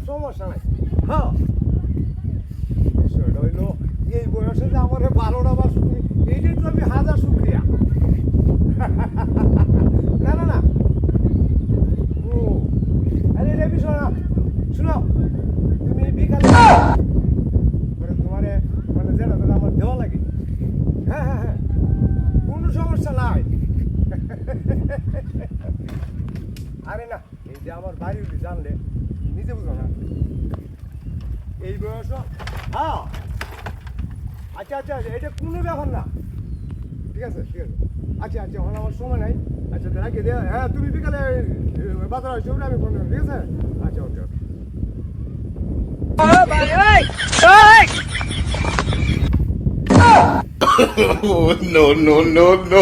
সমস্যা নাই। হ্যাঁ বিষয়টা হইলো এই বয়সে যে আমার 12টা মাস এইটাই তো আমি হাজার শুক্রিয়া। না না না ও আরে এটা বিষয় না, শুনো তুমি বিকালে তোমারে মানে যেটা যেটা আমার দেওয়া লাগে। হ্যাঁ হ্যাঁ হ্যাঁ কোনো সমস্যা নাই। আরে না এই যে আমার বাড়ি উঠে জানলে নিজে বুঝো না এই বয়স। হ্যাঁ আচ্ছা আচ্ছা এটা কোনো ব্যাপার না, ঠিক আছে ঠিক আছে। আচ্ছা আচ্ছা এখন আমার সময় নাই। আচ্ছা রাখি দে। হ্যাঁ তুমি বিকালে বাজার আসছো আমি ফোন করবো, ঠিক আছে। আচ্ছা ওকে ওকে। Oh, no, no, no, no.